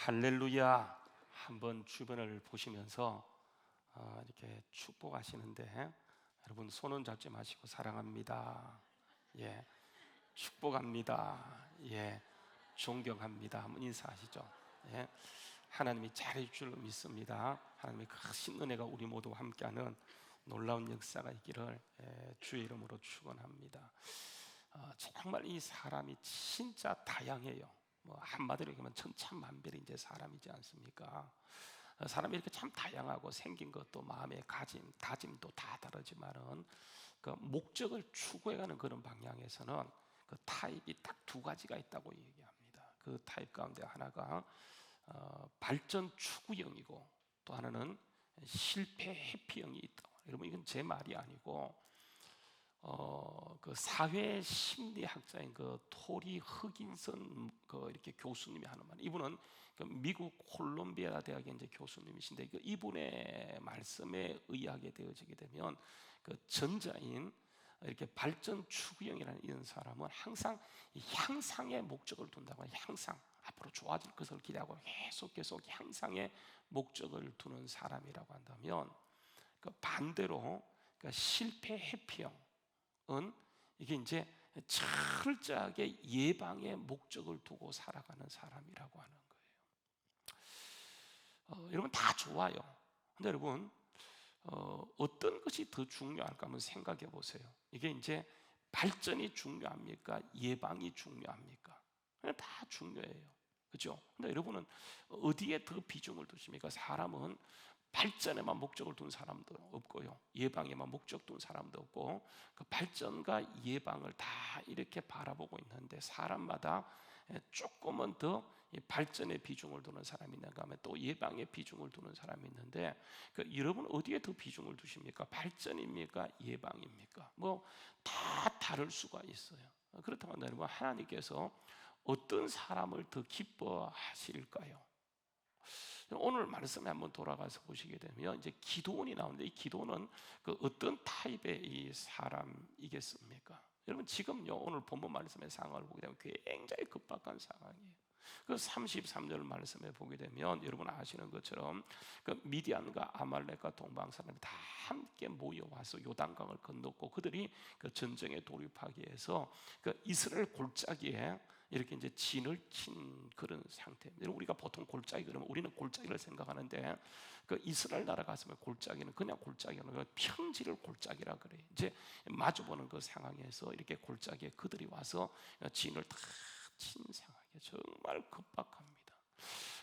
할렐루야. 한번 주변을 보시면서 이렇게 축복하시는데, 여러분 손은 잡지 마시고 사랑합니다. 예, 축복합니다. 예, 존경합니다. 한번 인사하시죠. 예, 하나님이 잘해 줄 믿습니다. 하나님의 크신 은혜가 우리 모두 함께하는 놀라운 역사가 있기를 주의 이름으로 축원합니다. 정말 이 사람이 진짜 다양해요. 뭐 한마디로 얘기하면 천차만별의 이제 사람이지 않습니까? 사람이 이렇게 참 다양하고 생긴 것도 마음의 다짐도 다 다르지만은 그 목적을 추구해가는 그런 방향에서는 그 타입이 딱 두 가지가 있다고 얘기합니다. 그 타입 가운데 하나가 발전 추구형이고, 또 하나는 실패 회피형이 있다고. 여러분, 이건 제 말이 아니고 그 사회 심리학자인 그 토리 허긴슨 이렇게 교수님이 하는 말. 이분은 그 미국 콜롬비아 대학의 이제 교수님이신데, 그 이분의 말씀에 의하게 되어지게 되면 그 전자인 이렇게 발전 추구형이라는 이런 사람은 항상 향상의 목적을 둔다고. 향상, 앞으로 좋아질 것을 기대하고 계속 향상의 목적을 두는 사람이라고 한다면, 그 반대로 그 실패 회피형 은 이게 이제 철저하게 예방의 목적을 두고 살아가는 사람이라고 하는 거예요. 여러분 다 좋아요. 근데 여러분 어떤 것이 더 중요할까 한번 생각해 보세요. 이게 이제 발전이 중요합니까? 예방이 중요합니까? 다 중요해요. 그죠? 근데 여러분은 어디에 더 비중을 두십니까? 사람은 발전에만 목적을 둔 사람도 없고요, 예방에만 목적 둔 사람도 없고, 그 발전과 예방을 다 이렇게 바라보고 있는데, 사람마다 조금은 더 발전에 비중을 두는 사람이 있는가 하면 또 예방에 비중을 두는 사람이 있는데, 여러분 어디에 더 비중을 두십니까? 발전입니까? 예방입니까? 뭐 다 다를 수가 있어요. 그렇다면 여러분, 하나님께서 어떤 사람을 더 기뻐하실까요? 오늘 말씀에 한번 돌아가서 보시게 되면 이제 기드온이 나오는데, 이 기드온은 그 어떤 타입의 이 사람이겠습니까? 여러분 지금요, 오늘 본문 말씀의 상황을 보게 되면 굉장히 급박한 상황이에요. 그 33절 말씀에 보게 되면 여러분 아시는 것처럼 그 미디안과 아말렉과 동방 사람이 다 함께 모여와서 요단강을 건넜고, 그들이 그 전쟁에 돌입하기 위해서 그 이스라엘 골짜기에 이렇게 이제 진을 친 그런 상태입니다. 우리가 보통 골짜기 그러면 우리는 골짜기를 생각하는데, 그 이스라엘 나라 갔으면 골짜기는 그냥 골짜기가 아니라 평지를 골짜기라 그래요. 이제 마주보는 그 상황에서 이렇게 골짜기에 그들이 와서 진을 다 친 상황이에요. 정말 급박합니다.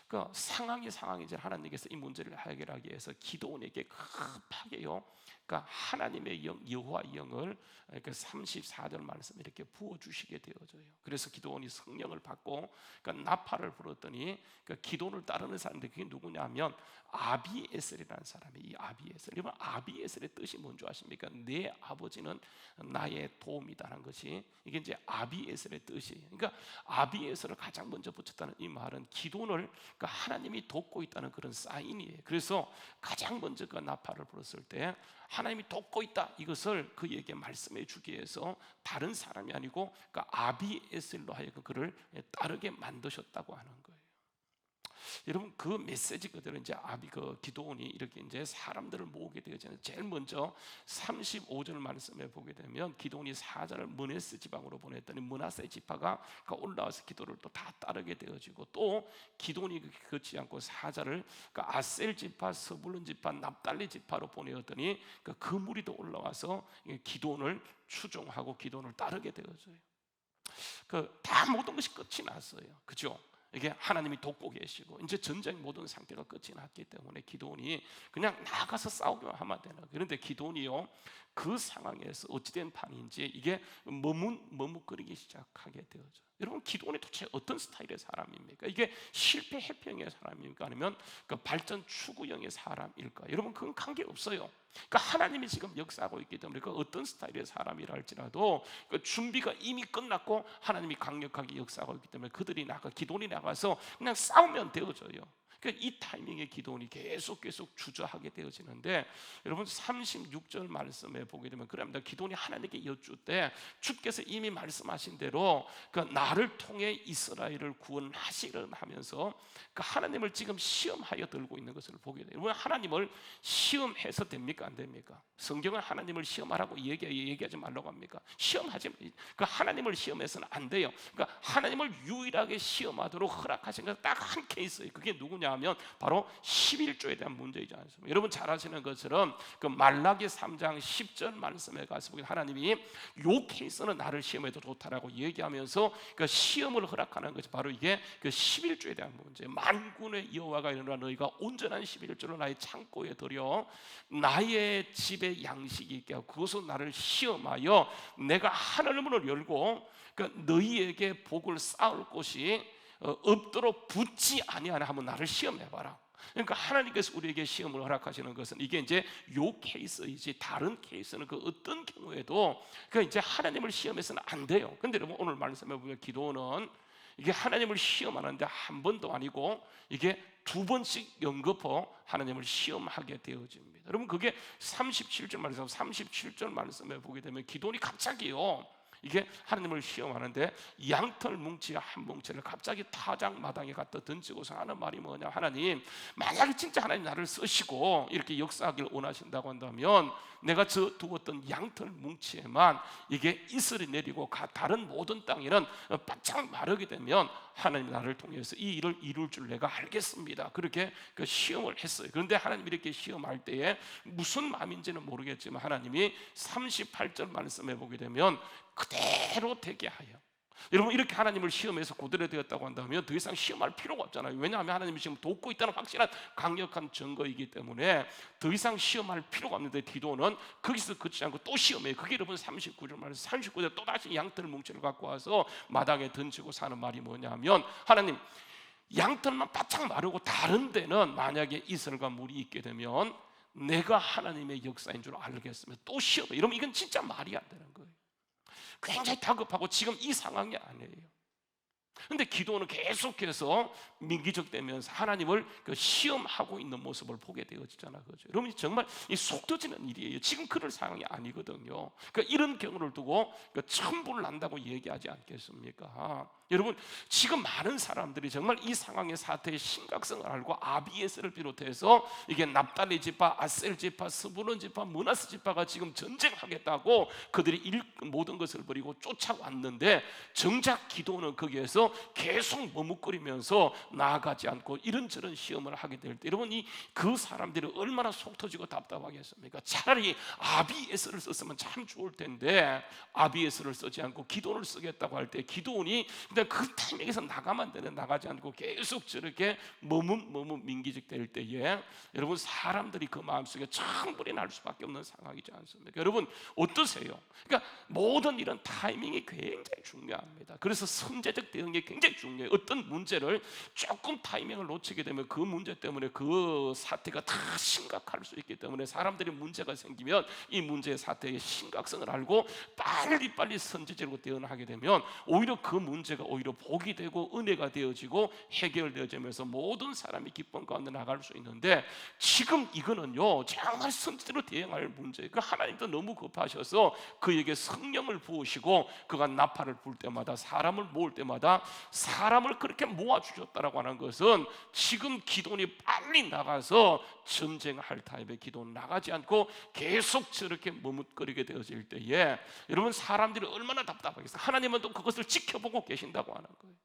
그 상황이죠. 하나님께서 이 문제를 해결하기 위해서 기드온에게 급하게요, 그러니까 하나님의 영, 여호와의 영을 그 34절 말씀 이렇게 부어 주시게 되어져요. 그래서 기드온이 성령을 받고 그러니까 나팔을 불었더니 그 기드온을 따르는 사람들, 그게 누구냐면 아비에셀이라는 사람이, 이 아비에셀. 여러분 아비에셀의 뜻이 뭔지 아십니까? 내 아버지는 나의 도움이다라는 것이, 이게 이제 아비에셀의 뜻이에요. 그러니까 아비에셀을 가장 먼저 붙였다는 이 말은 기드온을 그러니까 하나님이 돕고 있다는 그런 사인이에요. 그래서 가장 먼저 그 나팔을 불었을 때 하나님이 돕고 있다, 이것을 그에게 말씀해 주기 위해서 다른 사람이 아니고 그러니까 아비에셀로 하여금 그를 따르게 만드셨다고 하는 거예요. 여러분 그 메시지 그대로 이제 그 기드온이 이렇게 이제 사람들을 모으게 되어지는, 제일 먼저 35절 말씀에 보게 되면 기드온이 사자를 므네스 지방으로 보냈더니 므낫세 지파가 올라와서 기도를 또 다 따르게 되어지고, 또 기드온이 그렇지 않고 사자를 아셀 지파, 스불론 지파, 납달리 지파로 보내었더니 그 무리도 올라와서 기드온을 추종하고 기드온을 따르게 되어져요. 다 모든 것이 끝이 났어요. 그죠? 이게 하나님이 돕고 계시고 이제 전쟁 모든 상태가 끝이 났기 때문에 기드온이 그냥 나가서 싸우기만 하면 되는 거예요. 그런데 기드온이요, 그 상황에서 어찌된 판인지 이게 머뭇거리기 시작하게 되어져. 여러분 기드온이 도대체 어떤 스타일의 사람입니까? 이게 실패 회피형의 사람입니까? 아니면 그 발전 추구형의 사람일까? 여러분 그건 관계없어요. 그러니까 하나님이 지금 역사하고 있기 때문에 그 어떤 스타일의 사람이라 할지라도 그 준비가 이미 끝났고 하나님이 강력하게 역사하고 있기 때문에 그들이 기드온이 나가서 그냥 싸우면 되어져요. 그러니까 이 타이밍에 기도원이 계속 주저하게 되어지는데, 여러분 36절 말씀에 보게 되면 그럽니다. 기도원이 하나님께 여쭈때 주께서 이미 말씀하신 대로 그 나를 통해 이스라엘을 구원하시려 하면서 그 하나님을 지금 시험하여 들고 있는 것을 보게 돼요. 여러분, 하나님을 시험해서 됩니까, 안 됩니까? 성경은 하나님을 시험하라고 얘기하지 말라고 합니까? 시험하지, 그 하나님을 시험해서는 안 돼요. 그러니까 하나님을 유일하게 시험하도록 허락하신 것 딱 한 케이스예요. 그게 누구냐 하면 바로 11조에 대한 문제이지 않습니까? 여러분 잘 아시는 것처럼 그 말라기 3장 10절 말씀에 가서 보면 하나님이 요 케이스는 나를 시험해도 좋다라고 얘기하면서 그 시험을 허락하는 것이 바로 이게 그 11조에 대한 문제. 만군의 여호와가 이르노라, 너희가 온전한 11조를 나의 창고에 들여 나의 집에 양식이 있게 하고 그것으로 나를 시험하여 내가 하늘문을 열고 그 너희에게 복을 쌓을 곳이 없도록 붙지 아니하나 하면 나를 시험해봐라. 그러니까 하나님께서 우리에게 시험을 허락하시는 것은 이게 이제 요 케이스이지, 다른 케이스는 그 어떤 경우에도 그 이제 하나님을 시험해서는 안 돼요. 근데 여러분 오늘 말씀해 보면 기도는 이게 하나님을 시험하는데 한 번도 아니고 이게 두 번씩 연거푸 하나님을 시험하게 되어집니다. 여러분 그게 37절 말씀, 37절 말씀에 보게 되면 기도니 갑자기요, 이게 하나님을 시험하는데 양털 뭉치 한 뭉치를 갑자기 타작 마당에 갖다 던지고서 하는 말이 뭐냐, 하나님 만약에 진짜 하나님 나를 쓰시고 이렇게 역사하길 원하신다고 한다면 내가 저 두었던 양털 뭉치에만 이게 이슬이 내리고 다른 모든 땅에는 바짝 마르게 되면 하나님 나를 통해서 이 일을 이룰 줄 내가 알겠습니다. 그렇게 그 시험을 했어요. 그런데 하나님 이렇게 시험할 때에 무슨 마음인지는 모르겠지만 하나님이 38절 말씀해 보게 되면 그대로 되게 하여, 여러분 이렇게 하나님을 시험해서 고대로 되었다고 한다면 더 이상 시험할 필요가 없잖아요. 왜냐하면 하나님이 지금 돕고 있다는 확실한 강력한 증거이기 때문에 더 이상 시험할 필요가 없는데 기도는 거기서 그치지 않고 또 시험해요. 그게 여러분 39절 말에서 39절 또다시 양털 뭉치를 갖고 와서 마당에 던지고 사는 말이 뭐냐면, 하나님 양털만 바짝 마르고 다른 데는 만약에 이슬과 물이 있게 되면 내가 하나님의 역사인 줄 알겠으면 또 시험해. 이러면 이건 진짜 말이 안 되는 거예요. 굉장히 다급하고 지금 이 상황이 아니에요. 근데 기도는 계속해서 민기적되면서 하나님을 시험하고 있는 모습을 보게 되어지잖아요. 그렇죠? 여러분 정말 속 터지는 일이에요. 지금 그럴 상황이 아니거든요. 그러니까 이런 경우를 두고 천불 난다고 얘기하지 않겠습니까? 여러분 지금 많은 사람들이 정말 이 상황의 사태의 심각성을 알고 아비에스를 비롯해서 이게 납달리 지파, 아셀 지파, 스불론 지파, 므나세 지파가 지금 전쟁하겠다고 그들이 모든 것을 버리고 쫓아왔는데 정작 기도는 거기에서 계속 머뭇거리면서 나아가지 않고 이런저런 시험을 하게 될 때, 여러분 그 사람들이 얼마나 속 터지고 답답하겠습니까? 차라리 아비에스를 썼으면 참 좋을 텐데 아비에스를 쓰지 않고 기도를 쓰겠다고 할 때 기도원이 그냥 그 타이밍에서 나가면 되는데 나가지 않고 계속 저렇게 머뭇 민기직 될 때에 여러분 사람들이 그 마음속에 천불이 날 수밖에 없는 상황이지 않습니까? 여러분 어떠세요? 그러니까 모든 이런 타이밍이 굉장히 중요합니다. 그래서 선제적 대응이 굉장히 중요해요. 어떤 문제를 조금 타이밍을 놓치게 되면 그 문제 때문에 그 사태가 다 심각할 수 있기 때문에 사람들이 문제가 생기면 이 문제의 사태의 심각성을 알고 빨리 선제적으로 대응하게 되면 오히려 그 문제가 오히려 복이 되고 은혜가 되어지고 해결되어지면서 모든 사람이 기쁨 가운데 나갈 수 있는데, 지금 이거는요 정말 선제적으로 대응할 문제예요. 그 하나님도 너무 급하셔서 그에게 성령을 부으시고 그가 나팔을 불 때마다 사람을 모을 때마다 사람을 그렇게 모아주셨다라고 하는 것은 지금 기도원이 빨리 나가서 전쟁할 타입의 기도는 나가지 않고 계속 저렇게 머뭇거리게 되어질 때에 여러분 사람들이 얼마나 답답하겠어요. 하나님은 또 그것을 지켜보고 계신다고 하는 거예요.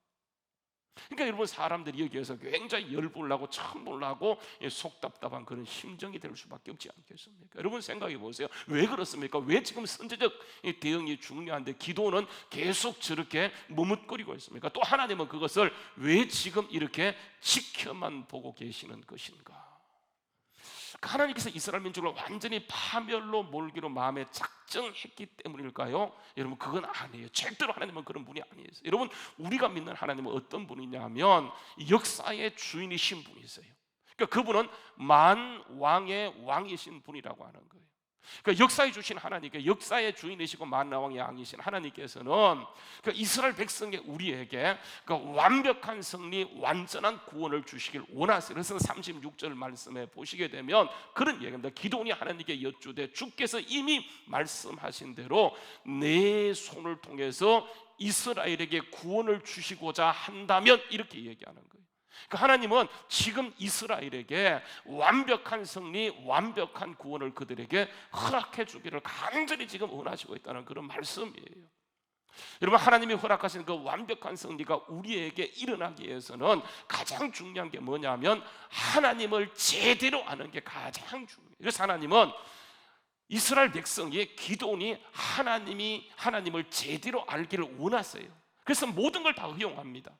그러니까 여러분 사람들이 여기에서 굉장히 열불 나고 천불 나고 속 답답한 그런 심정이 될 수밖에 없지 않겠습니까? 여러분 생각해 보세요. 왜 그렇습니까? 왜 지금 선제적 대응이 중요한데 기도는 계속 저렇게 머뭇거리고 있습니까? 또 하나님은 그것을 왜 지금 이렇게 지켜만 보고 계시는 것인가? 하나님께서 이스라엘 민족을 완전히 파멸로 몰기로 마음에 작정했기 때문일까요? 여러분 그건 아니에요. 절대로 하나님은 그런 분이 아니에요. 여러분 우리가 믿는 하나님은 어떤 분이냐면 역사의 주인이신 분이세요. 그러니까 그분은 만왕의 왕이신 분이라고 하는 거예요. 그 역사에 주신 하나님께, 역사의 주인이시고 만왕의 왕이신 하나님께서는 그 이스라엘 백성의 우리에게 그 완벽한 승리, 완전한 구원을 주시길 원하세요. 그래서 36절 말씀에 보시게 되면 그런 얘기입니다. 기도원이 하나님께 여쭈되 주께서 이미 말씀하신 대로 내 손을 통해서 이스라엘에게 구원을 주시고자 한다면, 이렇게 얘기하는 거예요. 그러니까 하나님은 지금 이스라엘에게 완벽한 승리, 완벽한 구원을 그들에게 허락해 주기를 간절히 지금 원하시고 있다는 그런 말씀이에요. 여러분, 하나님이 허락하신 그 완벽한 승리가 우리에게 일어나기 위해서는 가장 중요한 게 뭐냐면 하나님을 제대로 아는 게 가장 중요해요. 그래서 하나님은 이스라엘 백성이, 기도원이 하나님을 제대로 알기를 원하세요. 그래서 모든 걸 다 허용합니다.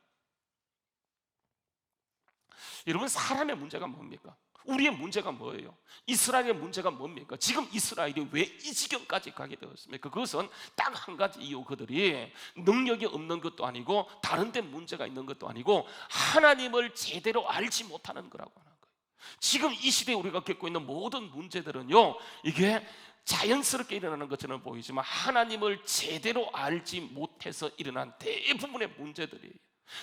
여러분, 사람의 문제가 뭡니까? 우리의 문제가 뭐예요? 이스라엘의 문제가 뭡니까? 지금 이스라엘이 왜 이 지경까지 가게 되었습니까? 그것은 딱 한 가지 이유, 그들이 능력이 없는 것도 아니고 다른 데 문제가 있는 것도 아니고 하나님을 제대로 알지 못하는 거라고 하는 거예요. 지금 이 시대에 우리가 겪고 있는 모든 문제들은요, 이게 자연스럽게 일어나는 것처럼 보이지만 하나님을 제대로 알지 못해서 일어난 대부분의 문제들이에요.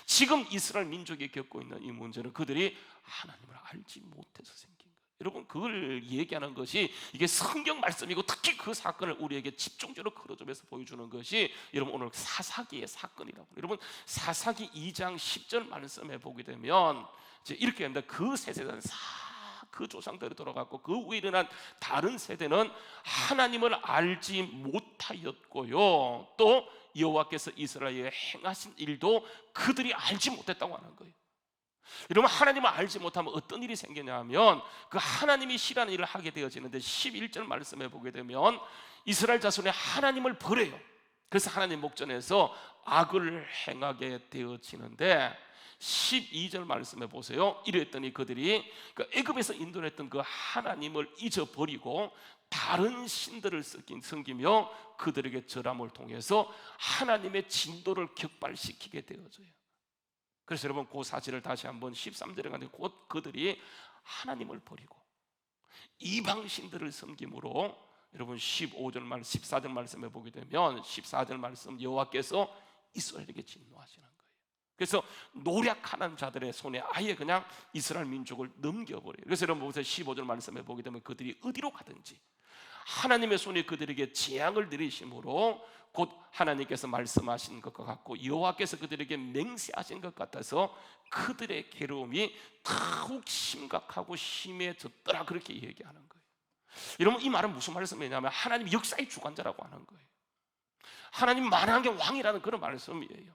지금 이스라엘 민족이 겪고 있는 이 문제는 그들이 하나님을 알지 못해서 생긴 거예요. 여러분, 그걸 얘기하는 것이 이게 성경 말씀이고, 특히 그 사건을 우리에게 집중적으로 끌어주면서 보여주는 것이 여러분 오늘 사사기의 사건이라고. 여러분, 사사기 2장 10절 말씀에 보게 되면 이제 이렇게 합니다. 그 세 세대는 그 조상들이 돌아갔고 그 후에 일어난 다른 세대는 하나님을 알지 못하였고요, 또 여호와께서 이스라엘에 행하신 일도 그들이 알지 못했다고 하는 거예요. 여러분, 하나님을 알지 못하면 어떤 일이 생기냐면 그 하나님이 싫어하는 일을 하게 되어지는데 11절 말씀에 보게 되면 이스라엘 자손이 하나님을 버려요. 그래서 하나님 목전에서 악을 행하게 되어지는데 12절 말씀에 보세요. 이랬더니 그들이 그 애굽에서 인도했던 그 하나님을 잊어버리고 다른 신들을 섬기며 그들에게 절함을 통해서 하나님의 진도를 격발시키게 되어져요. 그래서 여러분, 그 사실을 다시 한번 13절에 가는데 곧 그들이 하나님을 버리고 이방 신들을 섬김으로, 여러분 15절 말 14절 말씀에 보게 되면 14절 말씀, 여호와께서 이스라엘에게 진노하시는 거예요. 그래서 노력하는 자들의 손에 아예 그냥 이스라엘 민족을 넘겨버려요. 그래서 여러분 보세요. 15절 말씀에 보게 되면 그들이 어디로 가든지 하나님의 손이 그들에게 재앙을 내리심으로 곧 하나님께서 말씀하신 것과 같고 여호와께서 그들에게 맹세하신 것 같아서 그들의 괴로움이 더욱 심각하고 심해졌더라, 그렇게 얘기하는 거예요. 여러분, 이 말은 무슨 말씀이냐면 하나님 역사의 주관자라고 하는 거예요. 하나님 만왕의 왕이라는 그런 말씀이에요.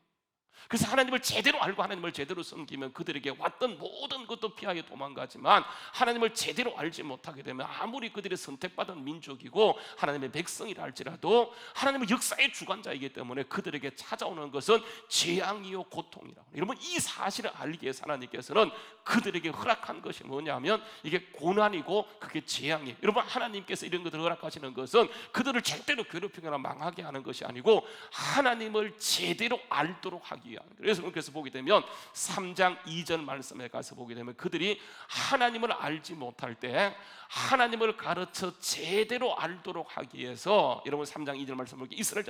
그래서 하나님을 제대로 알고 하나님을 제대로 섬기면 그들에게 왔던 모든 것도 피하여 도망가지만 하나님을 제대로 알지 못하게 되면 아무리 그들이 선택받은 민족이고 하나님의 백성이라 할지라도 하나님은 역사의 주관자이기 때문에 그들에게 찾아오는 것은 재앙이요 고통이라고. 여러분, 이 사실을 알기 위해서 하나님께서는 그들에게 허락한 것이 뭐냐면 이게 고난이고 그게 재앙이에요. 여러분, 하나님께서 이런 것들을 허락하시는 것은 그들을 절대로 괴롭히거나 망하게 하는 것이 아니고 하나님을 제대로 알도록 하기 위한. 그래서 보게 되면 3장 2절 말씀에 가서 보게 되면 그들이 하나님을 알지 못할 때 하나님을 가르쳐 제대로 알도록 하기 위해서, 여러분 3장 2절 말씀을 보게 이스라엘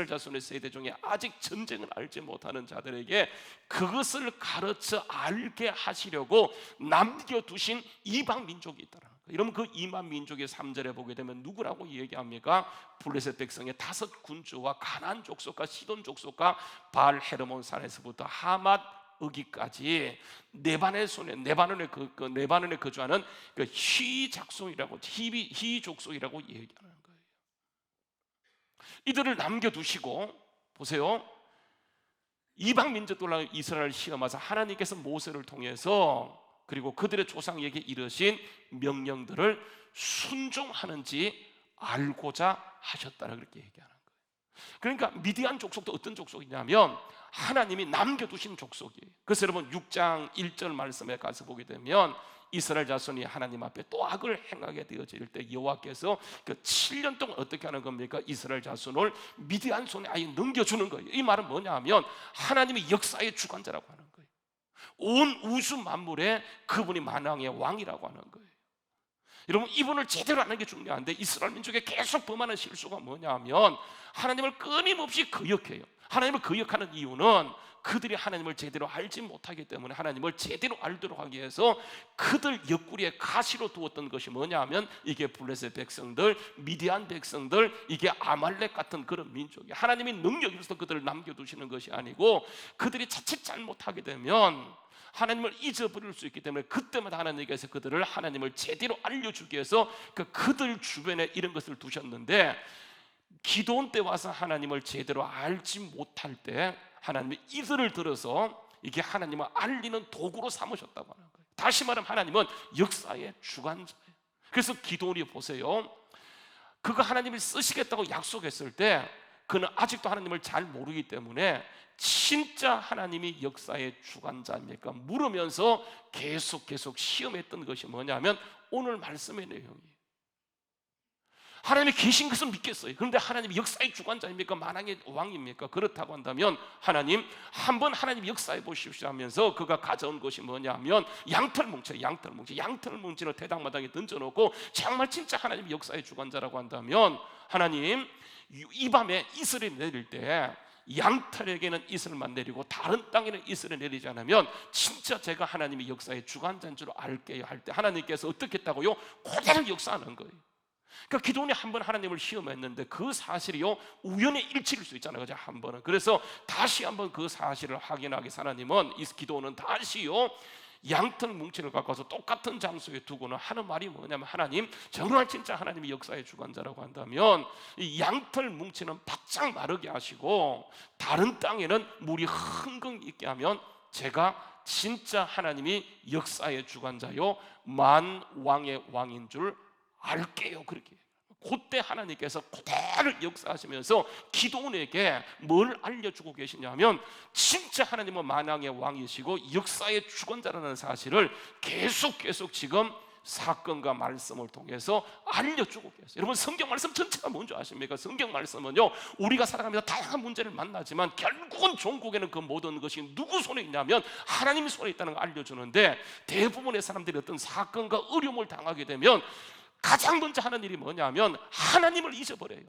자손의 세대 중에 아직 전쟁을 알지 못하는 자들에게 그것을 가르쳐 알게 하시려고 남겨두신 이방 민족이 있다라는 거예요. 여러분, 그 이방 민족의 3절에 보게 되면 누구라고 얘기합니까? 블레셋 백성의 5 군주와 가나안 족속과 시돈 족속과 바알 헤르몬 산에서부터 하맛 어기까지 네바논에 거주하는 그 히 족속이라고 얘기하는 거예요. 이들을 남겨두시고 보세요. 이방 민족들과 이스라엘을 시험하사 하나님께서 모세를 통해서 그리고 그들의 조상에게 이르신 명령들을 순종하는지 알고자 하셨다라, 그렇게 얘기하는 거예요. 그러니까 미디안 족속도 어떤 족속이냐면 하나님이 남겨두신 족속이에요. 그래서 여러분 6장 1절 말씀에 가서 보게 되면 이스라엘 자손이 하나님 앞에 또 악을 행하게 되어질 때 여호와께서 그 7년 동안 어떻게 하는 겁니까? 이스라엘 자손을 미디안 손에 아예 넘겨주는 거예요. 이 말은 뭐냐 하면 하나님이 역사의 주관자라고 하는 거예요. 온 우주 만물에 그분이 만왕의 왕이라고 하는 거예요. 여러분, 이분을 제대로 아는 게 중요한데 이스라엘 민족의 계속 범하는 실수가 뭐냐면 하나님을 끊임없이 거역해요. 하나님을 거역하는 이유는 그들이 하나님을 제대로 알지 못하기 때문에 하나님을 제대로 알도록 하기 위해서 그들 옆구리에 가시로 두었던 것이 뭐냐면 이게 블레셋 백성들, 미디안 백성들, 이게 아말렉 같은 그런 민족이 하나님의 능력이 있어서 그들을 남겨두시는 것이 아니고 그들이 자칫 잘못하게 되면 하나님을 잊어버릴 수 있기 때문에 그때마다 하나님께서 그들을 하나님을 제대로 알려주기 위해서 그들 주변에 이런 것을 두셨는데 기도원 때 와서 하나님을 제대로 알지 못할 때 하나님이 이들을 들어서 이게 하나님을 알리는 도구로 삼으셨다고 하는 거예요. 다시 말하면 하나님은 역사의 주관자예요. 그래서 기도원이 보세요, 그가 하나님을 쓰시겠다고 약속했을 때 그는 아직도 하나님을 잘 모르기 때문에 진짜 하나님이 역사의 주관자입니까? 물으면서 계속 시험했던 것이 뭐냐면 오늘 말씀의 내용이에요. 하나님이 계신 것은 믿겠어요. 그런데 하나님이 역사의 주관자입니까? 만왕의 왕입니까? 그렇다고 한다면 하나님 한번 하나님 역사해 보십시오 하면서 그가 가져온 것이 뭐냐면 양털뭉치를 대당마당에 던져놓고 정말 진짜 하나님이 역사의 주관자라고 한다면 하나님 이 밤에 이슬이 내릴 때 양털에게는 이슬만 내리고 다른 땅에는 이슬을 내리지 않으면 진짜 제가 하나님이 역사의 주관자인 줄 알게요 할 때 하나님께서 어떻게 했다고요? 그대로 역사하는 거예요. 그러니까 기도원이 한 번 하나님을 시험했는데 그 사실이요 우연의 일치일 수 있잖아요, 그죠? 한 번은. 그래서 다시 한번 그 사실을 확인하기 위해서 하나님은 이 기도원은 다시요 양털 뭉치를 갖고 와서 똑같은 장소에 두고는 하는 말이 뭐냐면 하나님 정말 진짜 하나님이 역사의 주관자라고 한다면 이 양털 뭉치는 바짝 마르게 하시고 다른 땅에는 물이 흥건 있게 하면 제가 진짜 하나님이 역사의 주관자요 만왕의 왕인 줄 알게요. 그렇게 그때 하나님께서 그대로 역사하시면서 기도원에게 뭘 알려주고 계시냐면 진짜 하나님은 만왕의 왕이시고 역사의 주권자라는 사실을 계속 지금 사건과 말씀을 통해서 알려주고 계세요. 여러분, 성경 말씀 전체가 뭔지 아십니까? 성경 말씀은요 우리가 살아가면서 다양한 문제를 만나지만 결국은 종국에는 그 모든 것이 누구 손에 있냐면 하나님 손에 있다는 걸 알려주는데 대부분의 사람들이 어떤 사건과 어려움을 당하게 되면 가장 먼저 하는 일이 뭐냐면 하나님을 잊어버려요.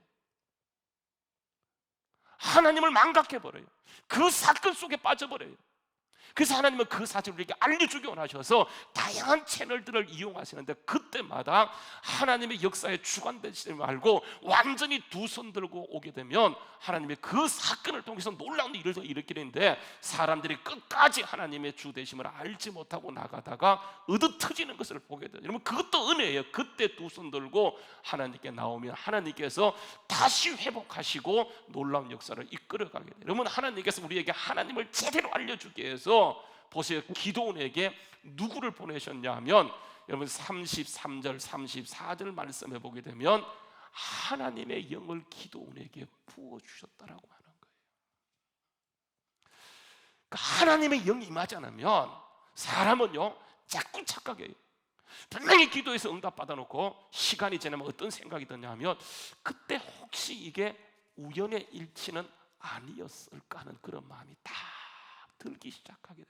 하나님을 망각해버려요. 그 사건 속에 빠져버려요. 그래서 하나님은 그 사실을 우리에게 알려주기 원하셔서 다양한 채널들을 이용하시는데 그때마다 하나님의 역사에 주관되지 말고 완전히 두 손 들고 오게 되면 하나님의 그 사건을 통해서 놀라운 일을 일으키는데 사람들이 끝까지 하나님의 주 되심을 알지 못하고 나가다가 얻어터지는 것을 보게 돼요. 여러분, 그것도 은혜예요. 그때 두 손 들고 하나님께 나오면 하나님께서 다시 회복하시고 놀라운 역사를 이끌어가게 돼요. 여러분, 하나님께서 우리에게 하나님을 제대로 알려주기 위해서 보세요. 기도원에게 누구를 보내셨냐 하면 여러분 33절 34절 말씀해 보게 되면 하나님의 영을 기도원에게 부어주셨다라고 하는 거예요. 그러니까 하나님의 영이 임하지 않으면 사람은요 자꾸 착각해요. 분명히 기도해서 응답 받아놓고 시간이 지나면 어떤 생각이 드냐면 그때 혹시 이게 우연의 일치는 아니었을까 하는 그런 마음이 다 들기 시작하게 되죠.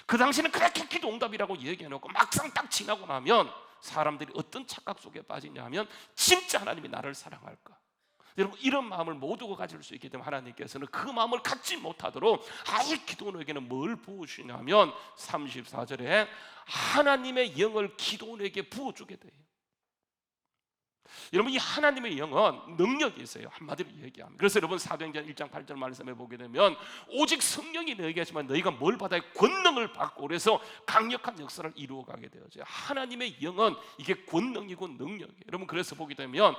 그 당시는 그렇게 기도 응답이라고 얘기해놓고 막상 딱 지나고 나면 사람들이 어떤 착각 속에 빠지냐면 진짜 하나님이 나를 사랑할까? 여러분, 이런 마음을 모두가 가질 수 있기 때문에 하나님께서는 그 마음을 갖지 못하도록 아예 기도원에게는 뭘 부어주시냐면 34절에 하나님의 영을 기도원에게 부어주게 돼요. 여러분, 이 하나님의 영은 능력이 있어요. 한마디로 얘기하면. 그래서 여러분 사도행전 1장 8절 말씀에 보게 되면 오직 성령이 너에게 하시면 너희가 뭘 받아야 권능을 받고 그래서 강력한 역사를 이루어가게 되어져요. 하나님의 영은 이게 권능이고 능력이에요. 여러분, 그래서 보게 되면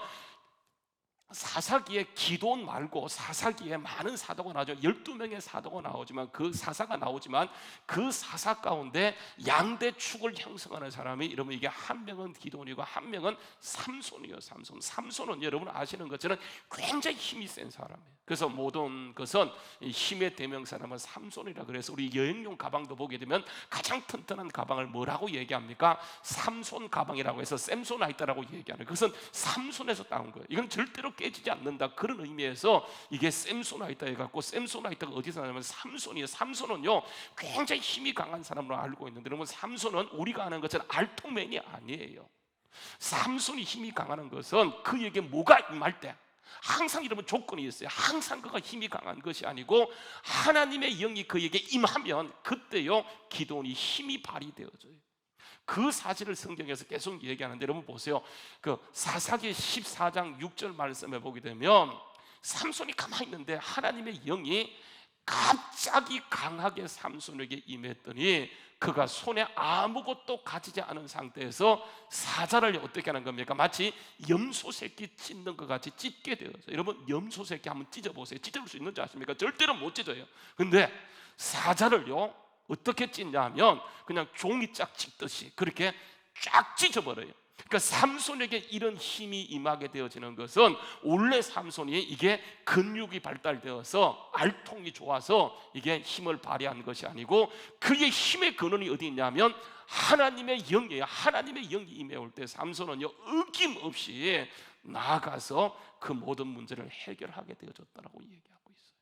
사사기에 기도원 말고 사사기에 많은 사도가 나오죠. 12명의 사도가 나오지만 그 사사가 나오지만 그 사사 가운데 양대 축을 형성하는 사람이 여러분 이게 한 명은 기도원이고 한 명은 삼손이에요. 삼손은 여러분 아시는 것처럼 굉장히 힘이 센 사람이에요. 그래서 모든 것은 힘의 대명사라면 삼손이라 그래서 우리 여행용 가방도 보게 되면 가장 튼튼한 가방을 뭐라고 얘기합니까? 삼손 가방이라고 해서 샘소나이트라고 얘기하는 그것은 삼손에서 따온 거예요. 이건 절대로 깨지지 않는다 그런 의미에서 이게 샘소나이트 해갖고 샘소나이트가 어디서 나냐면 삼손이에요. 삼손은요 굉장히 힘이 강한 사람으로 알고 있는데 여러분 삼손은 우리가 아는 것처럼 알통맨이 아니에요. 삼손이 힘이 강한 것은 그에게 뭐가 임할 때 항상 이러면 조건이 있어요. 항상 그가 힘이 강한 것이 아니고 하나님의 영이 그에게 임하면 그때요 기도원이 힘이 발휘되어져요. 그 사실을 성경에서 계속 얘기하는데 여러분 보세요. 그 사사기 14장 6절 말씀에 보게 되면 삼손이 가만히 있는데 하나님의 영이 갑자기 강하게 삼손에게 임했더니 그가 손에 아무것도 가지지 않은 상태에서 사자를 어떻게 하는 겁니까? 마치 염소 새끼 찢는 것 같이 찢게 되어서, 여러분 염소 새끼 한번 찢어보세요. 찢을 수 있는지 아십니까? 절대로 못 찢어요. 근데 사자를요 어떻게 찢냐 하면 그냥 종이 쫙 찢듯이 그렇게 쫙 찢어버려요. 그러니까 삼손에게 이런 힘이 임하게 되어지는 것은 원래 삼손이 이게 근육이 발달되어서 알통이 좋아서 이게 힘을 발휘한 것이 아니고 그의 힘의 근원이 어디 있냐면 하나님의 영이에요. 하나님의 영이 임해올 때 삼손은요 어김없이 나아가서 그 모든 문제를 해결하게 되어졌다라고 얘기하고 있어요.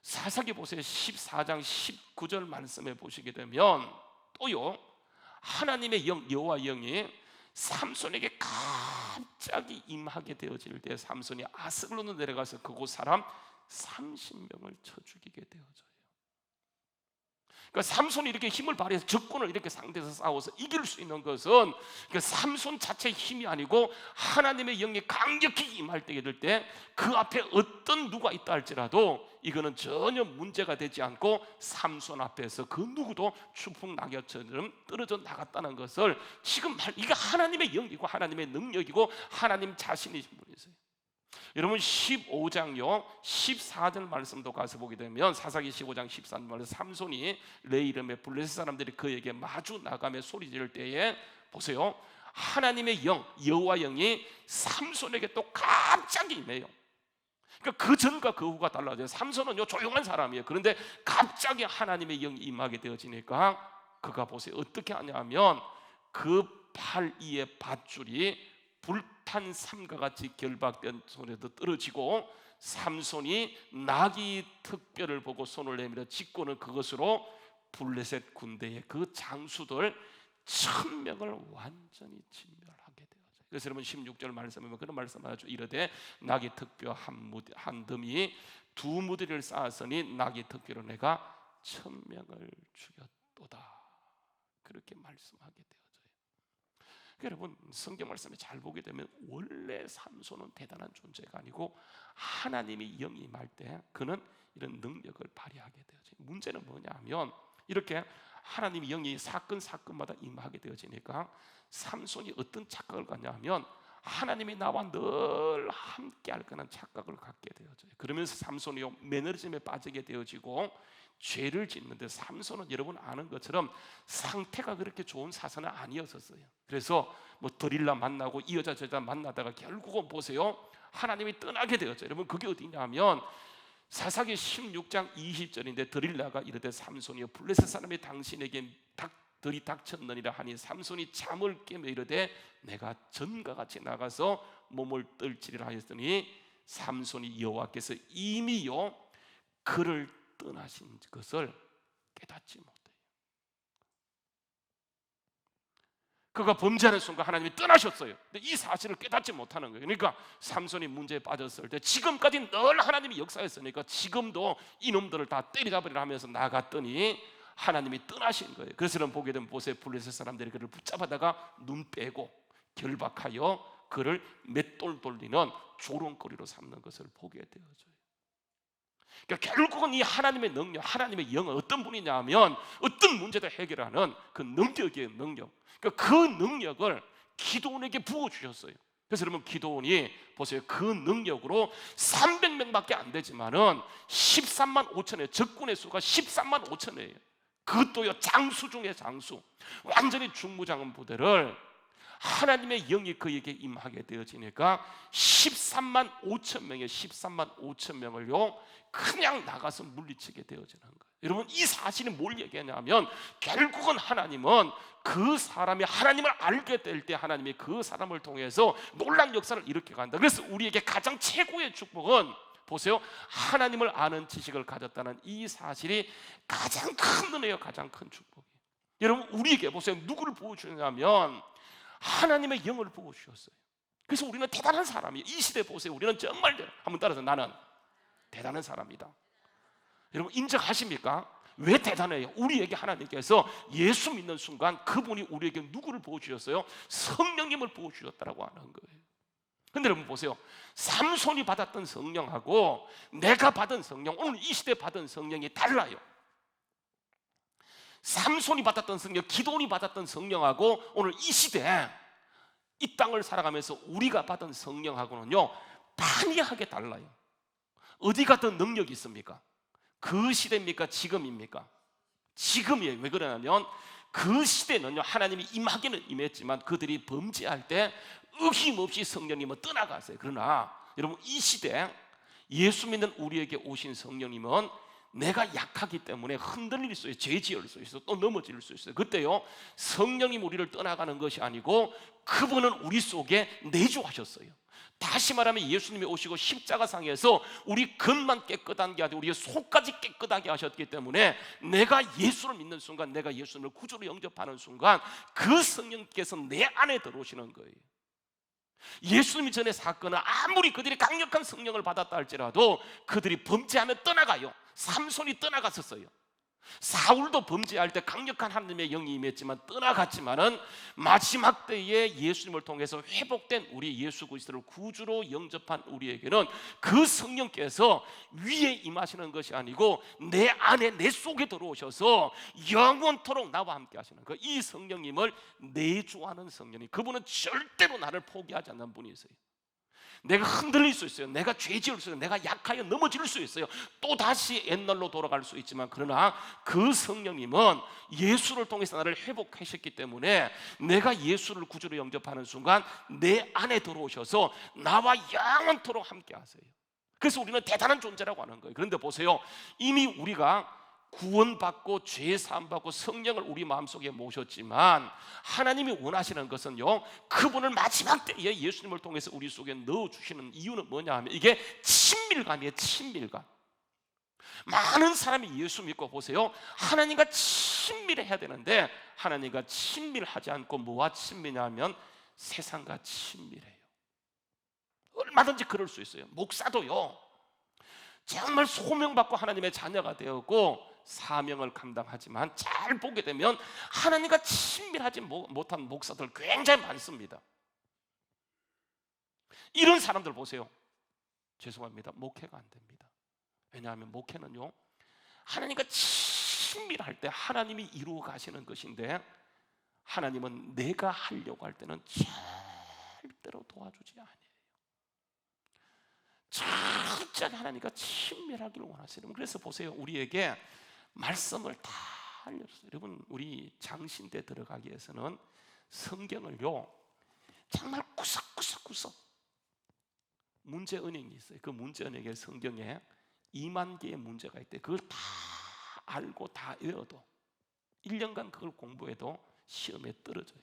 사사기 보세요. 14장 19절 말씀에 보시게 되면 또요 하나님의 영 여호와 영이 삼손에게 갑자기 임하게 되어질 때 삼손이 아스글론으로 내려가서 그곳 사람 30명을 쳐 죽이게 되어져요. 그러니까 삼손이 이렇게 힘을 발휘해서 적군을 이렇게 상대에서 싸워서 이길 수 있는 것은 그러니까 삼손 자체의 힘이 아니고 하나님의 영이 강력히 임할 때에 될 때 그 앞에 어떤 누가 있다 할지라도 이거는 전혀 문제가 되지 않고 삼손 앞에서 그 누구도 추풍 낙엽처럼 떨어져 나갔다는 것을 지금 이게 하나님의 영이고 하나님의 능력이고 하나님 자신이신 분이세요. 여러분 15장요 14절 말씀도 가서 보게 되면 사사기 15장 14절 말씀 삼손이 레 이름의 블레셋 사람들이 그에게 마주 나가며 소리 지를 때에 보세요 하나님의 영 여호와 영이 삼손에게 또 갑자기 임해요. 그러니까 그 전과 그 후가 달라져요. 삼손은요 조용한 사람이에요. 그런데 갑자기 하나님의 영이 임하게 되어지니까 그가 보세요 어떻게 하냐면 그 팔 위에 밧줄이 불탄 삼과 같이 결박된 손에도 떨어지고 삼손이 나귀 특별을 보고 손을 내밀어 짚고는 그것으로 블레셋 군대의 그 장수들 1000명을 완전히 진멸하게 되어져요. 그래서 여러분 16절 말씀에 보면 그런 말씀하죠. 이르되 나귀 특별 한 덤이 두 무리를 쌓았으니 나귀 특별로 내가 1000명을 죽였도다. 그렇게 말씀하게 되어져요. 여러분 성경 말씀에 잘 보게 되면 원래 삼손은 대단한 존재가 아니고 하나님이 영이 임할 때 그는 이런 능력을 발휘하게 되어져요. 문제는 뭐냐면 이렇게 하나님이 영이 사건마다 임하게 되어지니까 삼손이 어떤 착각을 갖냐면 하나님이 나와 늘 함께 할 거라는 착각을 갖게 되어져요. 그러면서 삼손이 매너리즘에 빠지게 되어지고 죄를 짓는데 삼손은 여러분 아는 것처럼 상태가 그렇게 좋은 사사는 아니었었어요. 그래서 뭐 드릴라 만나고 이 여자 저 여자 만나다가 결국은 보세요 하나님이 떠나게 되었죠. 여러분 그게 어디냐면 사사기 16장 20절인데 드릴라가 이르되 삼손이여 블레셋 사람이 당신에게 들이 닥쳤느니라 하니 삼손이 잠을 깨며 이르되 내가 전과 같이 나가서 몸을 떨치리라 하였더니 삼손이 여호와께서 이미요 그를 떠나신 것을 깨닫지 못해요. 그가 범죄하는 순간 하나님이 떠나셨어요. 근데 이 사실을 깨닫지 못하는 거예요. 그러니까 삼손이 문제에 빠졌을 때 지금까지 늘 하나님이 역사했으니까 지금도 이놈들을 다 때리잡으리라 하면서 나갔더니 하나님이 떠나신 거예요. 그래서 여러분 보게 되면 보세요 블레셋 사람들이 그를 붙잡아다가 눈 빼고 결박하여 그를 맷돌 돌리는 조롱거리로 삼는 것을 보게 되어져요. 그러니까 결국은 이 하나님의 능력, 하나님의 영은 어떤 분이냐 하면 어떤 문제도 해결하는 그 능력이에요. 능력. 그러니까 그 능력을 기도원에게 부어주셨어요. 그래서 여러분 기도원이 보세요 그 능력으로 300명밖에 안 되지만은 13만 5천이에요. 적군의 수가 13만 5천이에요. 그것도요 장수 중에 장수, 완전히 중무장군 부대를 하나님의 영이 그에게 임하게 되어지니까 13만 5천 명의 13만 5천 명을요 그냥 나가서 물리치게 되어지는 거예요. 여러분 이 사실이 뭘 얘기하냐면 결국은 하나님은 그 사람이 하나님을 알게 될 때 하나님이 그 사람을 통해서 놀라운 역사를 일으켜 간다. 그래서 우리에게 가장 최고의 축복은 보세요 하나님을 아는 지식을 가졌다는 이 사실이 가장 큰 은혜요 가장 큰 축복이에요. 여러분, 우리에게 보세요. 누구를 부어주셨냐면 하나님의 영을 부어주셨어요. 그래서 우리는 대단한 사람이에요. 이 시대 보세요. 우리는 정말, 한번 따라서, 나는 대단한 사람이다. 여러분, 인정하십니까? 왜 대단해요? 우리에게 하나님께서 예수 믿는 순간 그분이 우리에게 누구를 부어주셨어요? 성령님을 부어주셨다고 하는 거예요. 근데 여러분 보세요. 삼손이 받았던 성령하고 내가 받은 성령, 오늘 이 시대 받은 성령이 달라요. 삼손이 받았던 성령, 기도원이 받았던 성령하고 오늘 이 시대 이 땅을 살아가면서 우리가 받은 성령하고는요 판이하게 달라요. 어디가 더 능력이 있습니까? 그 시대입니까? 지금입니까? 지금이에요. 왜 그러냐면 그 시대는요 하나님이 임하기는 임했지만 그들이 범죄할 때 어김없이 성령님은 떠나갔어요. 그러나 여러분, 이 시대 예수 믿는 우리에게 오신 성령님은 내가 약하기 때문에 흔들릴 수 있어요. 죄 지을 수 있어요. 또 넘어질 수 있어요. 그때요 성령님 우리를 떠나가는 것이 아니고 그분은 우리 속에 내주하셨어요. 다시 말하면 예수님이 오시고 십자가상에서 우리 겉만 깨끗한 게 아니라 우리의 속까지 깨끗하게 하셨기 때문에 내가 예수를 믿는 순간, 내가 예수님을 구주로 영접하는 순간 그 성령께서 내 안에 들어오시는 거예요. 예수님이 전에 사건은 아무리 그들이 강력한 성령을 받았다 할지라도 그들이 범죄하면 떠나가요. 삼손이 떠나갔었어요. 사울도 범죄할 때 강력한 하나님의 영이 임했지만 떠나갔지만은 마지막 때에 예수님을 통해서 회복된 우리 예수 그리스도를 구주로 영접한 우리에게는 그 성령께서 위에 임하시는 것이 아니고 내 안에, 내 속에 들어오셔서 영원토록 나와 함께 하시는 그 이 성령님을 내주하는 성령님, 그분은 절대로 나를 포기하지 않는 분이세요. 내가 흔들릴 수 있어요. 내가 죄 지을 수 있어요. 내가 약하여 넘어질 수 있어요. 또 다시 옛날로 돌아갈 수 있지만 그러나 그 성령님은 예수를 통해서 나를 회복하셨기 때문에 내가 예수를 구주로 영접하는 순간 내 안에 들어오셔서 나와 영원토록 함께 하세요. 그래서 우리는 대단한 존재라고 하는 거예요. 그런데 보세요, 이미 우리가 구원받고 죄 사함받고 성령을 우리 마음속에 모셨지만 하나님이 원하시는 것은요 그분을 마지막 때에 예수님을 통해서 우리 속에 넣어주시는 이유는 뭐냐 하면 이게 친밀감이에요. 친밀감. 많은 사람이 예수 믿고 보세요, 하나님과 친밀해야 되는데 하나님과 친밀하지 않고 뭐와 친밀하면 세상과 친밀해요. 얼마든지 그럴 수 있어요. 목사도요 정말 소명받고 하나님의 자녀가 되었고 사명을 감당하지만 잘 보게 되면 하나님과 친밀하지 못한 목사들 굉장히 많습니다. 이런 사람들 보세요. 죄송합니다. 목회가 안 됩니다. 왜냐하면 목회는요 하나님과 친밀할 때 하나님이 이루어 가시는 것인데 하나님은 내가 하려고 할 때는 절대로 도와주지 않아요. 철저하게 하나님과 친밀하기를 원하시는. 그래서 보세요, 우리에게 말씀을 다 알려줬어요. 여러분, 우리 장신대 들어가기 위해서는 성경을요 정말 구석구석 문제은행이 있어요. 그 문제은행에 성경에 2만 개의 문제가 있대. 그걸 다 알고 다 외워도 1년간 그걸 공부해도 시험에 떨어져요.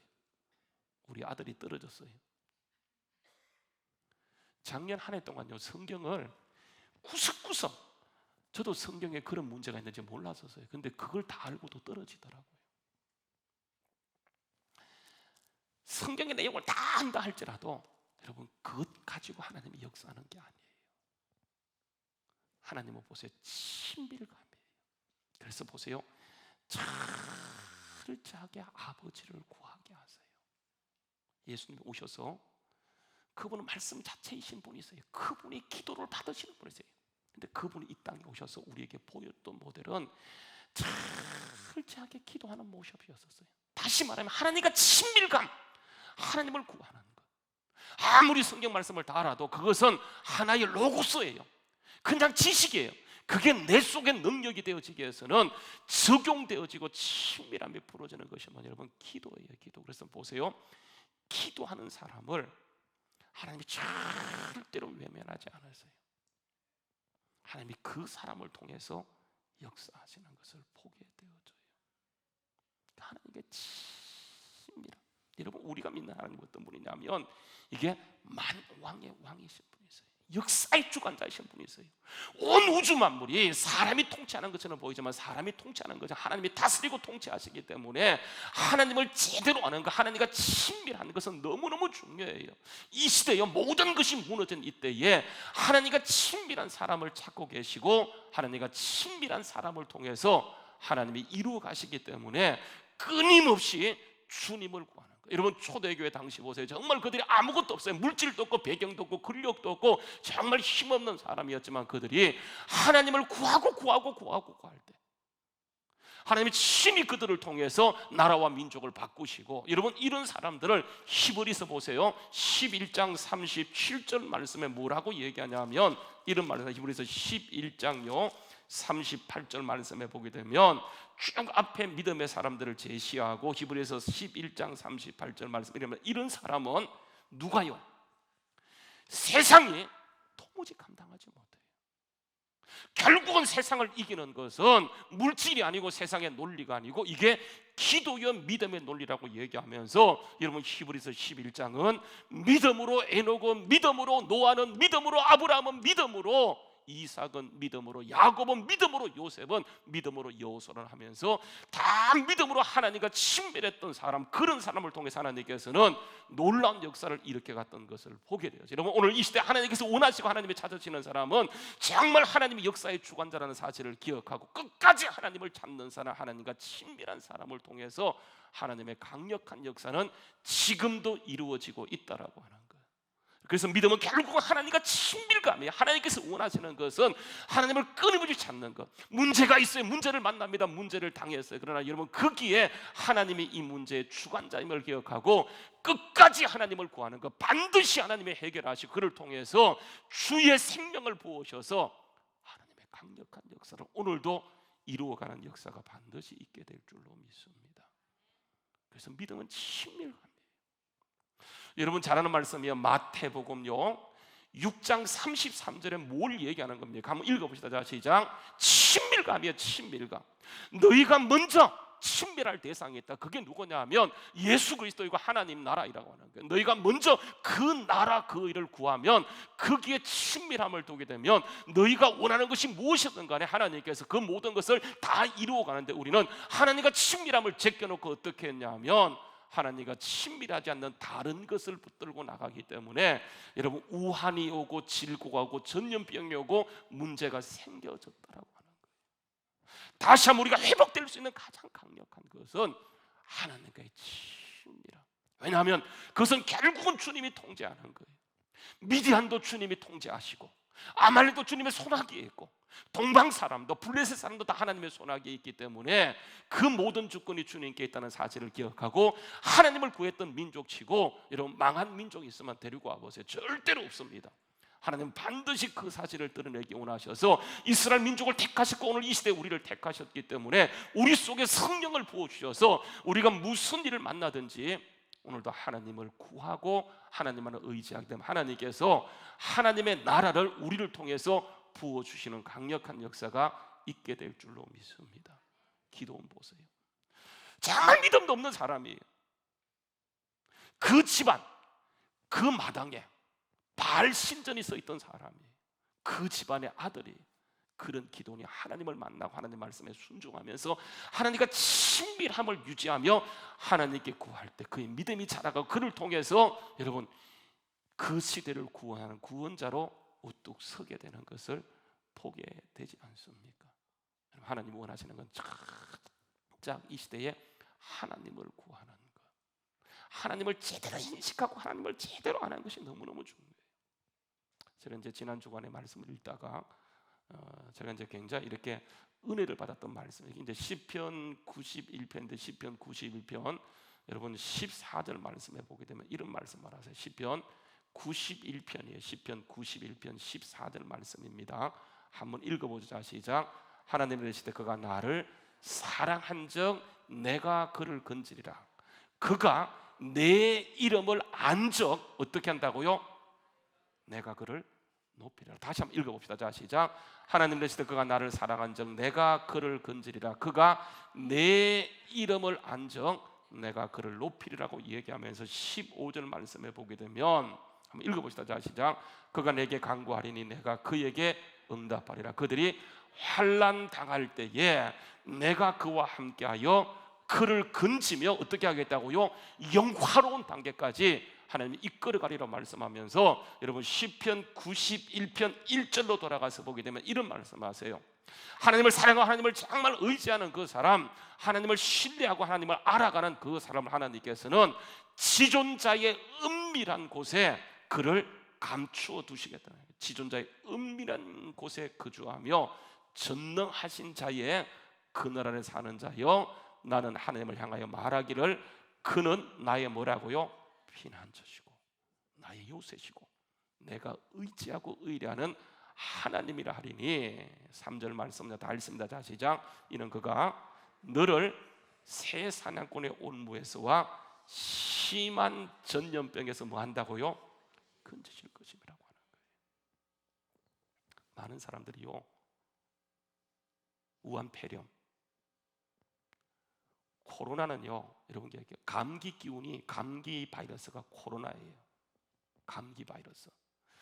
우리 아들이 떨어졌어요. 작년 한 해 동안요 성경을 구석구석, 저도 성경에 그런 문제가 있는지 몰랐었어요. 근데 그걸 다 알고도 떨어지더라고요. 성경의 내용을 다 안다 할지라도 여러분 그것 가지고 하나님이 역사하는 게 아니에요. 하나님은 보세요 친밀감이에요. 그래서 보세요 철저하게 아버지를 구하게 하세요. 예수님이 오셔서 그분은 말씀 자체이신 분이세요. 그분이 기도를 받으시는 분이세요. 근데 그분이 이 땅에 오셔서 우리에게 보였던 모델은 철저하게 기도하는 모습이었어요. 다시 말하면 하나님과 친밀감, 하나님을 구하는 것. 아무리 성경 말씀을 다 알아도 그것은 하나의 로고스예요. 그냥 지식이에요. 그게 내 속에 능력이 되어지기 위해서는 적용되어지고 친밀함이 풀어지는 것이 뭐냐 여러분, 기도예요. 기도. 그래서 보세요, 기도하는 사람을 하나님이 절대로 외면하지 않으세요. 하나님이 그 사람을 통해서 역사하시는 것을 보게 되어져요. 하나님의 친밀함. 여러분, 우리가 믿는 하나님 어떤 분이냐면 이게 만왕의 왕이신 분이세요. 역사의 주관자이신 분이세요. 온 우주 만물이 사람이 통치하는 것처럼 보이지만 사람이 통치하는 것은 하나님이 다스리고 통치하시기 때문에 하나님을 제대로 아는 것, 하나님과 친밀한 것은 너무너무 중요해요. 이 시대에 모든 것이 무너진 이때에 하나님과 친밀한 사람을 찾고 계시고 하나님과 친밀한 사람을 통해서 하나님이 이루어 가시기 때문에 끊임없이 주님을 구하는 거예요. 여러분, 초대교회 당시 보세요. 정말 그들이 아무것도 없어요. 물질도 없고 배경도 없고 근력도 없고 정말 힘없는 사람이었지만 그들이 하나님을 구하고 구할 때 하나님이 친히 그들을 통해서 나라와 민족을 바꾸시고, 여러분, 이런 사람들을 히브리서 보세요. 11장 37절 말씀에 뭐라고 얘기하냐면 이런 말씀, 히브리서 11장요 38절 말씀에 보게 되면 쭉 앞에 믿음의 사람들을 제시하고 히브리서 11장 38절 말씀 이러면 이런 사람은 누가요? 세상이 도무지 감당하지 못해요. 결국은 세상을 이기는 것은 물질이 아니고 세상의 논리가 아니고 이게 기도요 믿음의 논리라고 얘기하면서, 여러분, 히브리서 11장은 믿음으로 에녹은, 믿음으로 노아는, 믿음으로 아브라함은, 믿음으로 이삭은, 믿음으로 야곱은, 믿음으로 요셉은, 믿음으로 여호수아를 하면서 다 믿음으로 하나님과 친밀했던 사람, 그런 사람을 통해서 하나님께서는 놀라운 역사를 일으켜 갔던 것을 보게 되죠. 여러분, 오늘 이 시대 하나님께서 원하시고 하나님이 찾으시는 사람은 정말 하나님이 역사의 주관자라는 사실을 기억하고 끝까지 하나님을 찾는 사람, 하나님과 친밀한 사람을 통해서 하나님의 강력한 역사는 지금도 이루어지고 있다라고 하는 거예요. 그래서 믿음은 결국은 하나님과 친밀감이에요. 하나님께서 원하시는 것은 하나님을 끊임없이 찾는 것. 문제가 있어요. 문제를 만납니다. 문제를 당했어요. 그러나 여러분, 거기에 하나님이 이 문제의 주관자임을 기억하고 끝까지 하나님을 구하는 것, 반드시 하나님이 해결하시고 그를 통해서 주의 생명을 부으셔서 하나님의 강력한 역사를 오늘도 이루어가는 역사가 반드시 있게 될 줄로 믿습니다. 그래서 믿음은 친밀감. 여러분, 잘 아는 말씀이요, 마태복음요 6장 33절에 뭘 얘기하는 겁니까? 한번 읽어봅시다. 자, 시작. 친밀감이에요. 친밀감. 너희가 먼저 친밀할 대상이 있다. 그게 누구냐 하면 예수 그리스도이고 하나님 나라이라고 하는 거예요. 너희가 먼저 그 나라 그 일을 구하면, 거기에 친밀함을 두게 되면 너희가 원하는 것이 무엇이든 간에 하나님께서 그 모든 것을 다 이루어 가는데, 우리는 하나님과 친밀함을 제껴놓고 어떻게 했냐면 하나님과 친밀하지 않는 다른 것을 붙들고 나가기 때문에 여러분, 우환이 오고 질고가 오고 전염병이 오고 문제가 생겨졌다라고 하는 거예요. 다시 한번 우리가 회복될 수 있는 가장 강력한 것은 하나님과의 친밀함. 왜냐하면 그것은 결국은 주님이 통제하는 거예요. 미디안도 주님이 통제하시고 아말렉도 주님의 손아귀에 있고 동방 사람도 블레셋 사람도 다 하나님의 손아귀에 있기 때문에 그 모든 주권이 주님께 있다는 사실을 기억하고 하나님을 구했던 민족치고, 여러분, 망한 민족이 있으면 데리고 와보세요. 절대로 없습니다. 하나님은 반드시 그 사실을 드러내기 원하셔서 이스라엘 민족을 택하셨고 오늘 이 시대에 우리를 택하셨기 때문에 우리 속에 성령을 부어주셔서 우리가 무슨 일을 만나든지 오늘도 하나님을 구하고 하나님만을 의지하게 되면 하나님께서 하나님의 나라를 우리를 통해서 부어주시는 강력한 역사가 있게 될 줄로 믿습니다. 기도원 보세요. 정말 믿음도 없는 사람이에요. 그 집안, 그 마당에 바알 신전이 서 있던 사람이에요. 그 집안의 아들이 그런 기도원이 하나님을 만나고 하나님 말씀에 순종하면서 하나님과 친밀함을 유지하며 하나님께 구할 때 그의 믿음이 자라가고 그를 통해서 여러분, 그 시대를 구원하는 구원자로 우뚝 서게 되는 것을 보게 되지 않습니까? 하나님 원하시는 건 쫙 이 시대에 하나님을 구하는 것, 하나님을 제대로 인식하고 하나님을 제대로 아는 것이 너무너무 중요해요. 제가 이제 지난 주간에 말씀을 읽다가 제가 이제 굉장히 이렇게 은혜를 받았던 말씀이 이제 시편 91편인데 시편 91편 여러분 14절 말씀에 보게 되면 이런 말씀 말하세요. 시편 91편이에요. 시편 91편 14절 말씀입니다. 한번 읽어보자. 시작. 하나님이 이르시되 그가 나를 사랑한즉 내가 그를 건지리라. 그가 내 이름을 안적 어떻게 한다고요? 내가 그를 높이라. 다시 한번 읽어봅시다. 자, 시작. 하나님 이르시되 그가 나를 사랑한즉 내가 그를 건지리라. 그가 내 이름을 안적 내가 그를 높이리라고 얘기하면서 15절 말씀에 보게 되면 한번 읽어봅시다. 자, 시작. 그가 내게 간구하리니 내가 그에게 응답하리라. 그들이 환난 당할 때에 내가 그와 함께하여 그를 건지며 어떻게 하겠다고요? 영화로운 단계까지 하나님이 이끌어가리라 말씀하면서, 여러분 시편 91편 1절로 돌아가서 보게 되면 이런 말씀하세요. 하나님을 사랑하고 하나님을 정말 의지하는 그 사람, 하나님을 신뢰하고 하나님을 알아가는 그 사람을 하나님께서는 지존자의 은밀한 곳에 그를 감추어 두시겠다는 거예요. 지존자의 은밀한 곳에 거주하며 전능하신 자의 그늘 아래 사는 자여, 나는 하나님을 향하여 말하기를 그는 나의 뭐라고요? 피난처시고 나의 요새시고 내가 의지하고 의뢰하는 하나님이라 하리니. 3절 말씀 다 읽습니다. 자, 시작. 이는 그가 너를 새 사냥꾼의 온무에서와 심한 전염병에서 뭐 한다고요? 건지실 것임이라고 하는 거예요. 많은 사람들이요, 우한 폐렴, 코로나는요, 여러분 감기 기운이, 감기 바이러스가 코로나예요. 감기 바이러스.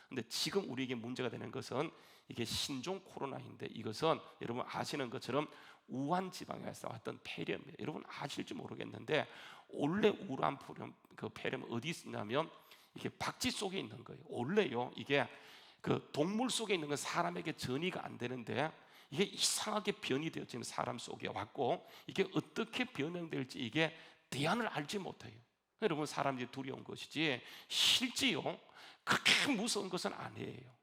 근데 지금 우리에게 문제가 되는 것은 이게 신종 코로나인데, 이것은 여러분 아시는 것처럼 우한 지방에서 왔던 폐렴이에요. 여러분 아실지 모르겠는데 원래 우한 폐렴 어디 있냐면 이게 박쥐 속에 있는 거예요. 원래요, 이게 그 동물 속에 있는 건 사람에게 전이가 안 되는데 이게 이상하게 변이 되어 지금 사람 속에 왔고, 이게 어떻게 변형될지 이게 대안을 알지 못해요. 여러분 사람들이 두려운 것이지 실제요 그렇게 무서운 것은 아니에요.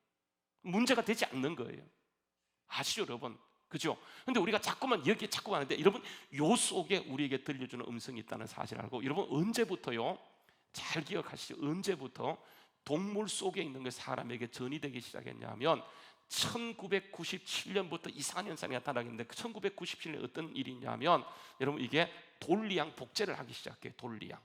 문제가 되지 않는 거예요. 아시죠 여러분? 그죠? 근데 우리가 자꾸만 여기에 자꾸 하는데, 여러분 요 속에 우리에게 들려주는 음성이 있다는 사실 알고, 여러분 언제부터요? 잘 기억하시죠? 언제부터 동물 속에 있는 게 사람에게 전이되기 시작했냐면 1997년부터 이상한 현상이 나타나겠는데, 1997년 어떤 일이 있냐면 여러분 이게 돌리양 복제를 하기 시작해요. 돌리양.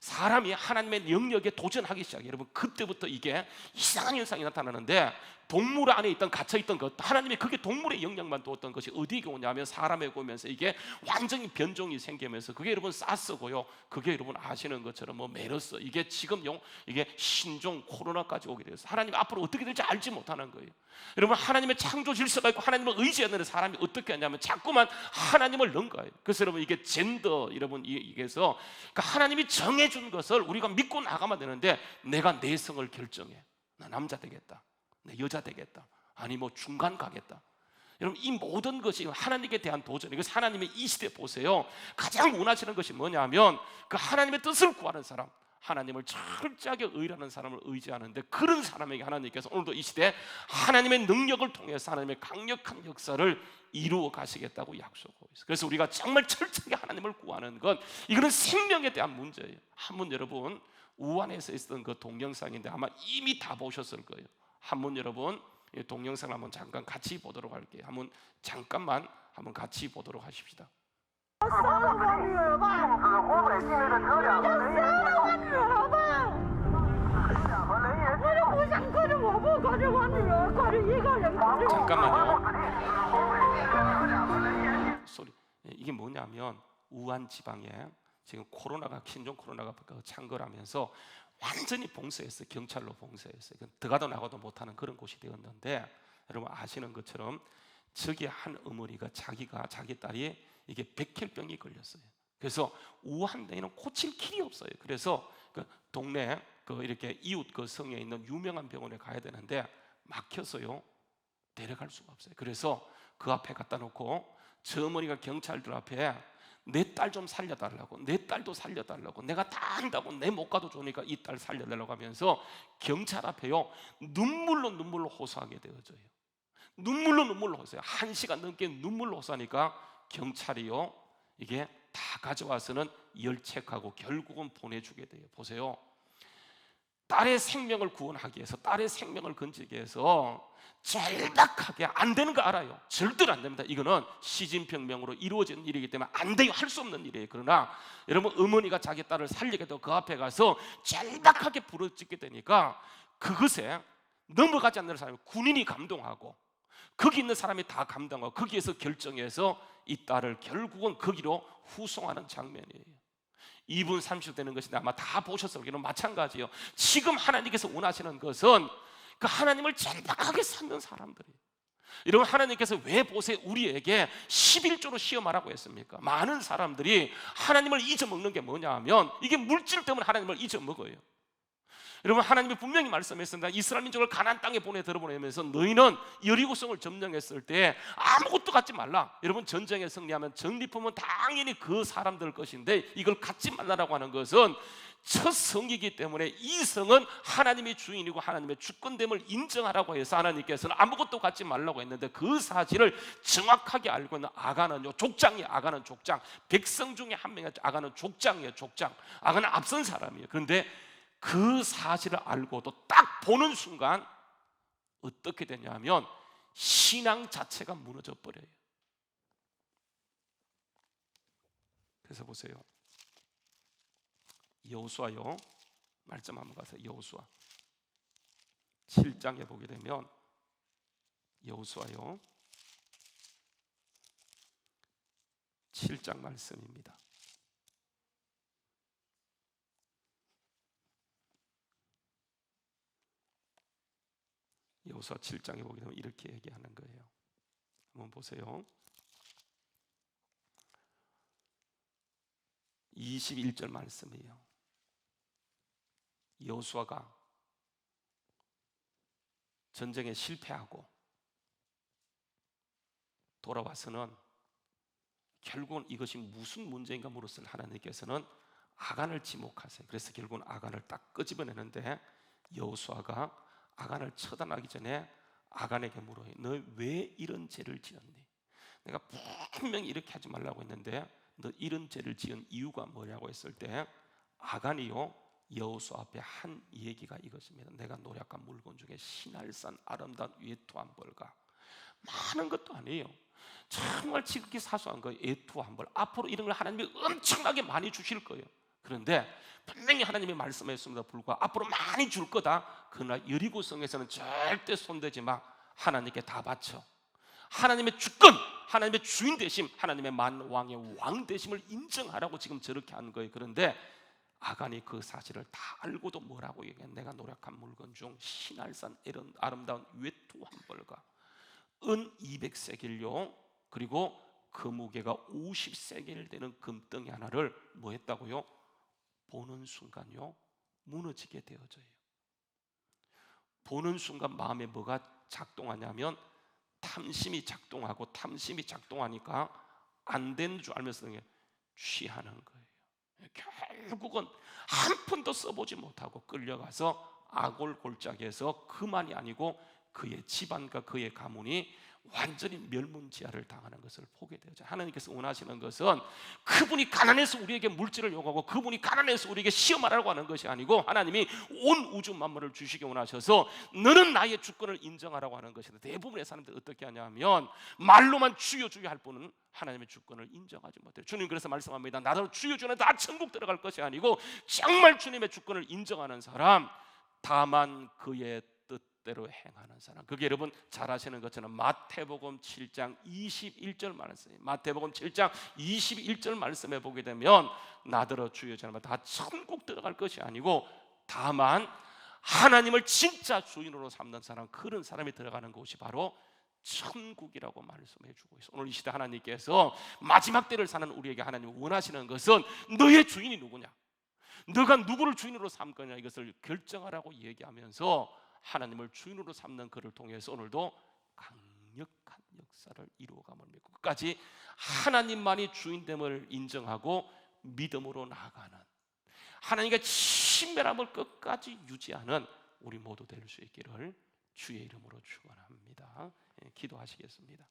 사람이 하나님의 영역에 도전하기 시작해요. 여러분 그때부터 이게 이상한 현상이 나타나는데, 동물 안에 있던 갇혀있던 것, 하나님이 그게 동물의 영역만 두었던 것이 어디에 오냐면 사람에게 오면서 이게 완전히 변종이 생기면서, 그게 여러분 사스고요, 그게 여러분 아시는 것처럼 뭐 메르스, 이게 지금요 이게 신종 코로나까지 오게 돼서 하나님이 앞으로 어떻게 될지 알지 못하는 거예요. 여러분 하나님의 창조 질서가 있고 하나님을 의지하는 사람이 어떻게 하냐면 자꾸만 하나님을 넣은 거예요. 그래서 여러분 이게 젠더, 여러분 이게서 그러니까 하나님이 정해준 것을 우리가 믿고 나가면 되는데, 내가 내 성을 결정해. 나 남자 되겠다, 내 여자 되겠다, 아니 뭐 중간 가겠다. 여러분 이 모든 것이 하나님께 대한 도전. 이것이 하나님의 이 시대 보세요, 가장 원하시는 것이 뭐냐면 그 하나님의 뜻을 구하는 사람, 하나님을 철저하게 의뢰하는 사람을 의지하는데, 그런 사람에게 하나님께서 오늘도 이 시대 하나님의 능력을 통해서 하나님의 강력한 역사를 이루어 가시겠다고 약속하고 있어요. 그래서 우리가 정말 철저하게 하나님을 구하는 것, 이거는 생명에 대한 문제예요. 한번 여러분 우한에서 있었던 그 동영상인데 아마 이미 다 보셨을 거예요. 한번 여러분 동영상을 한번 잠깐 같이 보도록 할게요. 한번 잠깐만 한번 같이 보도록 하십시다. 잠깐만요. 소리. 이게 뭐냐면 우한 지방에 지금 코로나가, 신종 코로나가 창궐하면서 완전히 봉쇄했어요. 경찰로 봉쇄했어요. 들어가도 나가도 못하는 그런 곳이 되었는데, 여러분 아시는 것처럼 저기 한 어머니가 자기 딸이 이게 백혈병이 걸렸어요. 그래서 우한에는 고칠 길이 없어요. 그래서 그 동네 그 이렇게 이웃 그 성에 있는 유명한 병원에 가야 되는데 막혀서요 데려갈 수가 없어요. 그래서 그 앞에 갖다 놓고 저 어머니가 경찰들 앞에 내 딸 좀 살려달라고, 내 딸도 살려달라고, 내가 다 한다고, 내 못 가도 좋으니까 이 딸 살려달라고 하면서 경찰 앞에요 눈물로 호소하게 되어져요. 눈물로 호소해요. 1시간 넘게 눈물로 호소하니까 경찰이요 이게 다 가져와서는 열책하고 결국은 보내주게 돼요. 보세요, 딸의 생명을 구원하기 위해서, 딸의 생명을 건지기 위해서 절박하게 안 되는 거 알아요. 절대로 안 됩니다. 이거는 시진핑명으로 이루어진 일이기 때문에 안 돼요. 할 수 없는 일이에요. 그러나 여러분 어머니가 자기 딸을 살리게 되고 그 앞에 가서 절박하게 부르짖게 되니까 그것에 넘어가지 않는 사람이 군인이 감동하고 거기 있는 사람이 다 감동하고 거기에서 결정해서 이 딸을 결국은 거기로 후송하는 장면이에요. 2분 30초 되는 것인데 아마 다 보셨을 거예요. 마찬가지예요. 지금 하나님께서 원하시는 것은 그 하나님을 정확하게 찾는 사람들이에요. 여러분, 하나님께서 왜 보세요 우리에게 11조로 시험하라고 했습니까? 많은 사람들이 하나님을 잊어먹는 게 뭐냐 하면 이게 물질 때문에 하나님을 잊어먹어요. 여러분, 하나님이 분명히 말씀했습니다. 이스라엘 민족을 가나안 땅에 들어보내면서 너희는 여리고성을 점령했을 때 아무것도 갖지 말라. 여러분, 전쟁에 승리하면 전리품은 당연히 그 사람들 것인데 이걸 갖지 말라라고 하는 것은 첫 성이기 때문에 이 성은 하나님의 주인이고 하나님의 주권됨을 인정하라고 해서 하나님께서는 아무것도 갖지 말라고 했는데 그 사실을 정확하게 알고 있는 아간은요, 족장이에요. 아간은 족장, 백성 중에 한 명이 아간은 족장이에요. 족장. 아간은 앞선 사람이에요. 그런데 그 사실을 알고도 딱 보는 순간 어떻게 되냐면 신앙 자체가 무너져 버려요. 그래서 보세요, 여호수아요, 말씀 한번 가세요. 여호수아 7장에 보게 되면 여호수아요 7장 말씀입니다. 여호수아 7장에 보게 되면 이렇게 얘기하는 거예요. 한번 보세요. 21절 말씀이에요. 여호수아가 전쟁에 실패하고 돌아와서는 결국은 이것이 무슨 문제인가 물었을 하나님께서는 아간을 지목하세요. 그래서 결국은 아간을 딱 끄집어내는데 여호수아가 아간을 처단하기 전에 아간에게 물어요. 너 왜 이런 죄를 지었니? 내가 분명히 이렇게 하지 말라고 했는데 너 이런 죄를 지은 이유가 뭐냐고 했을 때 아간이요, 여호수아 앞에 한 얘기가 이것입니다. 내가 노력한 물건 중에 신할산 아름다운 외투 한 벌과 많은 것도 아니에요. 정말 지극히 사소한 거예요. 외투 한 벌. 앞으로 이런 걸 하나님이 엄청나게 많이 주실 거예요. 그런데 분명히 하나님이 말씀했습니다. 불구하고 앞으로 많이 줄 거다. 그러나 여리고성에서는 절대 손대지 마. 하나님께 다 바쳐. 하나님의 주권, 하나님의 주인 되심, 하나님의 만왕의 왕 되심을 인정하라고 지금 저렇게 하는 거예요. 그런데 아간이 그 사실을 다 알고도 뭐라고 얘기해? 내가 노력한 물건 중 신할산 이런 아름다운 외투 한 벌과 은 200세겔요, 그리고 그 무게가 50세겔 되는 금덩이 하나를 뭐 했다고요? 보는 순간요 무너지게 되어져요. 보는 순간 마음에 뭐가 작동하냐면 탐심이 작동하고, 탐심이 작동하니까 안 되는 줄 알면서 취하는 거예요. 결국은 한 푼도 써보지 못하고 끌려가서 아골 골짜기에서 그만이 아니고 그의 집안과 그의 가문이 완전히 멸문지하를 당하는 것을 보게 되죠. 하나님께서 원하시는 것은 그분이 가난해서 우리에게 물질을 요구하고 그분이 가난해서 우리에게 시험하라고 하는 것이 아니고 하나님이 온 우주 만물을 주시기 원하셔서 너는 나의 주권을 인정하라고 하는 것인데, 대부분의 사람들이 어떻게 하냐면 말로만 주여 주여 할 뿐은 하나님의 주권을 인정하지 못해요. 주님 그래서 말씀합니다. 나도 주여 주는 다 천국 들어갈 것이 아니고 정말 주님의 주권을 인정하는 사람, 다만 그의 대로 행하는 사람. 그게 여러분 잘 아시는 것처럼 마태복음 7장 21절 말씀이에요. 마태복음 7장 21절 말씀에 보게 되면 나더러 주여 주는 다 천국 들어갈 것이 아니고 다만 하나님을 진짜 주인으로 삼는 사람, 그런 사람이 들어가는 곳이 바로 천국이라고 말씀해 주고 있어요. 오늘 이 시대 하나님께서 마지막 때를 사는 우리에게 하나님 원하시는 것은 너의 주인이 누구냐, 너가 누구를 주인으로 삼을 거냐, 이것을 결정하라고 얘기하면서 하나님을 주인으로 삼는 그를 통해서 오늘도 강력한 역사를 이루어감을 믿고 끝까지 하나님만이 주인됨을 인정하고 믿음으로 나아가는, 하나님과 친밀함을 끝까지 유지하는 우리 모두 될 수 있기를 주의 이름으로 축원합니다. 기도하시겠습니다.